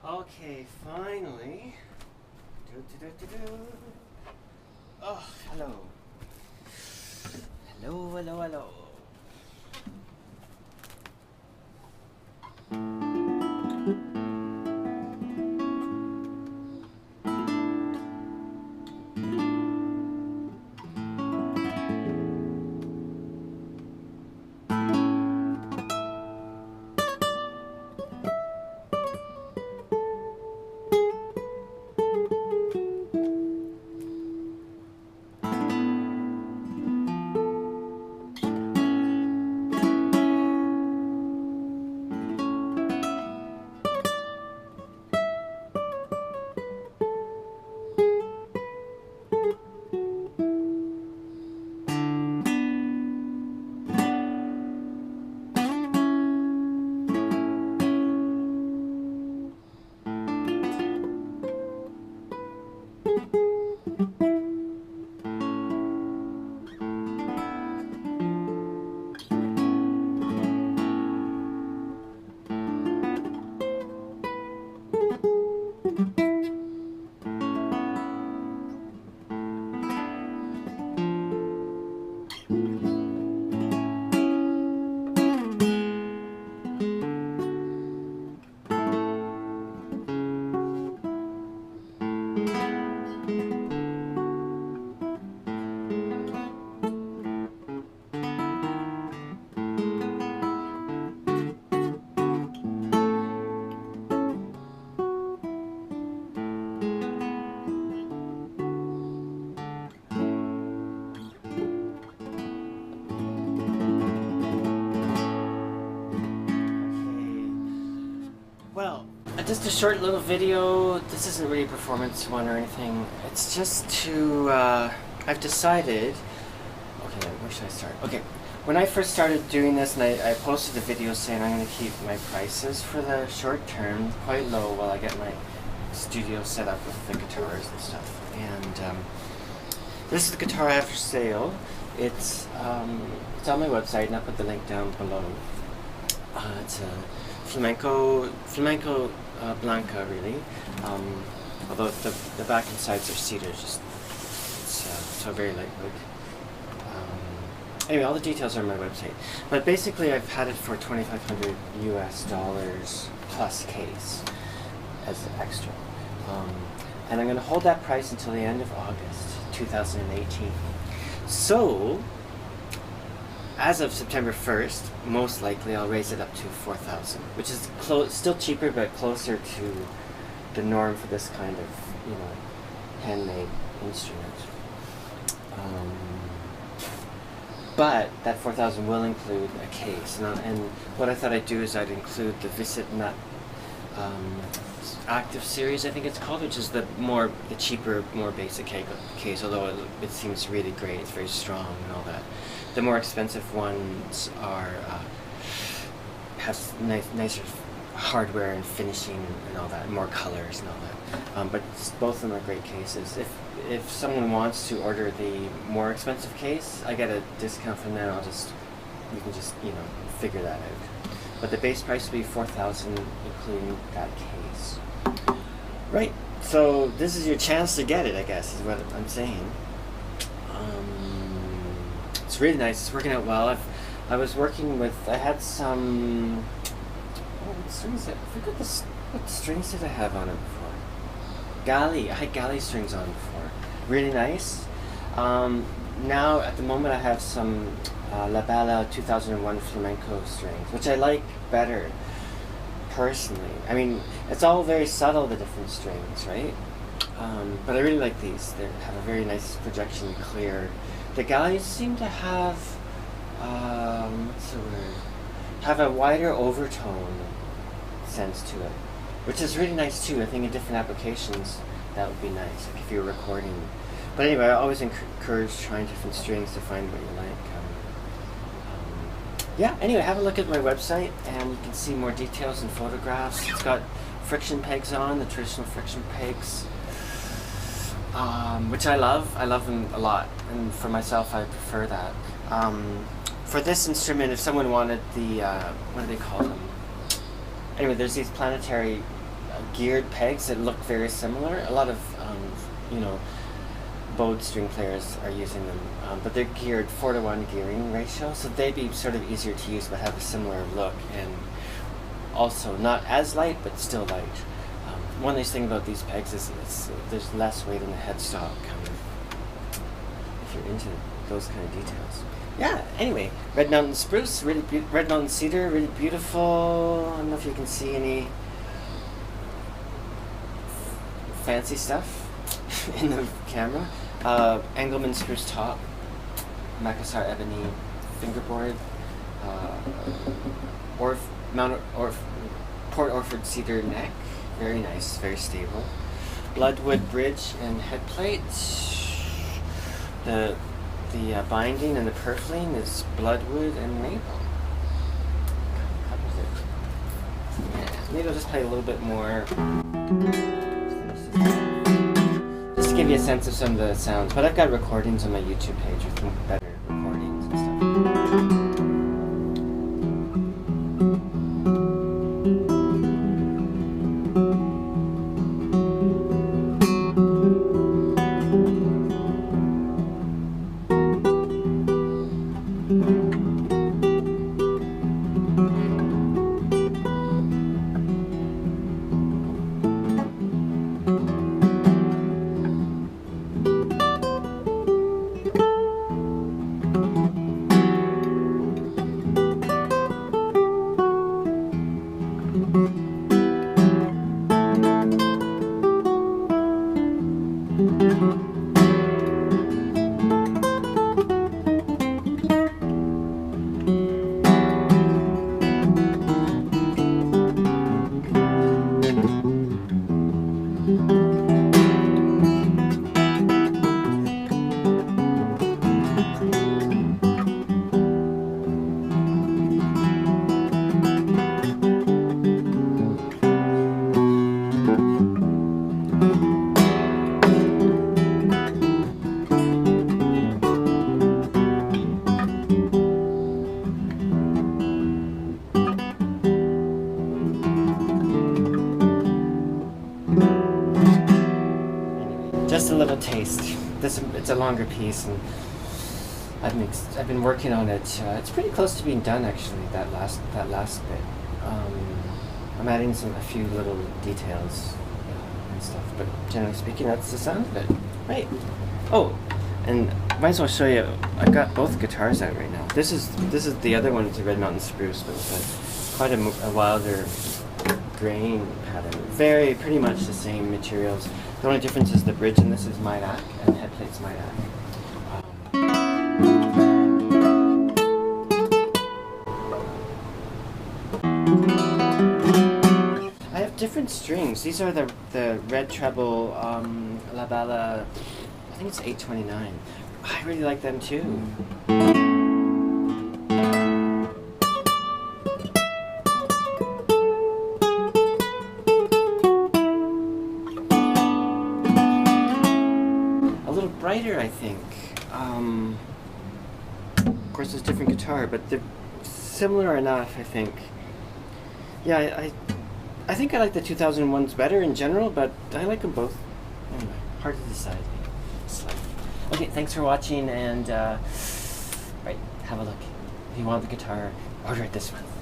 Okay, finally. Oh, hello. Hello. Well, just a short little video. This isn't really a performance one or anything. It's just to, I've decided, okay, where should I start? Okay, when I first started doing this, and I posted a video saying I'm going to keep my prices for the short term quite low while I get my studio set up with the guitars and stuff. And this is the guitar I have for sale. It's on my website, and I'll put the link down below. It's a Flamenco Blanca, really. Although the back and sides are cedar, just so very lightweight. Anyway, all the details are on my website. But basically, I've had it for $2,500 US plus case as extra, and I'm going to hold that price until the end of August 2018. So, as of September 1st, most likely I'll raise it up to $4,000, which is still cheaper, but closer to the norm for this kind of, handmade instrument. But that $4,000 will include a case, and what I thought I'd do is I'd include the Visit Nut Active Series, I think it's called, which is the cheaper, more basic case. Although it seems really great, it's very strong and all that. The more expensive ones have nicer hardware and finishing and all that, and more colors and all that. But both of them are great cases. If someone wants to order the more expensive case, I get a discount from them. You can just figure that out. But the base price will be $4,000, including that case. Right. So this is your chance to get it, I guess, is what I'm saying. It's really nice. It's working out well. I had some. What strings? I forgot what strings did I have on it before? Galley. I had galley strings on before. Really nice. Now at the moment I have some La Bella 2001 flamenco strings, which I like better personally. I mean, it's all very subtle, the different strings, right? But I really like these. They have a very nice projection, clear. The galleys seem to have, what's the word? Have a wider overtone sense to it, which is really nice too. I think in different applications that would be nice, like if you're recording. But anyway, I always encourage trying different strings to find what you like. Yeah, anyway, have a look at my website and you can see more details and photographs. It's got friction pegs on, the traditional friction pegs. Which I love. I love them a lot, and for myself, I prefer that. For this instrument, if someone wanted the what do they call them? Anyway, there's these planetary geared pegs that look very similar. A lot of bowed string players are using them, but they're geared 4-to-1 gearing ratio, so they'd be sort of easier to use but have a similar look, and also not as light but still light. One nice thing about these pegs is there's less weight in the headstock, kind of, if you're into those kind of details. Yeah, anyway, Red Mountain Spruce, Red Mountain Cedar, really beautiful. I don't know if you can see any fancy stuff in the camera. Engelmann Spruce Top, Makassar Ebony Fingerboard, Port Orford Cedar Neck, very nice, very stable. Bloodwood Bridge and head plate. The binding and the purfling is bloodwood and maple. Covers it. Yeah, maybe I'll just play a little bit more. Just to give you a sense of some of the sounds. But I've got recordings on my YouTube page with better recordings and stuff. Just a little taste. It's a longer piece, and I've been working on it. It's pretty close to being done, actually. That last bit. I'm adding a few little details and stuff, but generally speaking, that's the sound of it. Right. Oh, and might as well show you. I've got both guitars out right now. This is the other one. It's a Red Mountain Spruce, but with quite a wilder grain pattern. Pretty much the same materials. The only difference is the bridge, and this is Maidak, and the head plate's Maidak. I have different strings. These are the red treble La Bala. I think it's 829. I really like them too. Brighter, I think. Of course, it's a different guitar, but they're similar enough, I think. Yeah, I think I like the 2001s better in general, but I like them both. Anyway, hard to decide. Okay, thanks for watching, and right, have a look. If you want the guitar, order it this month.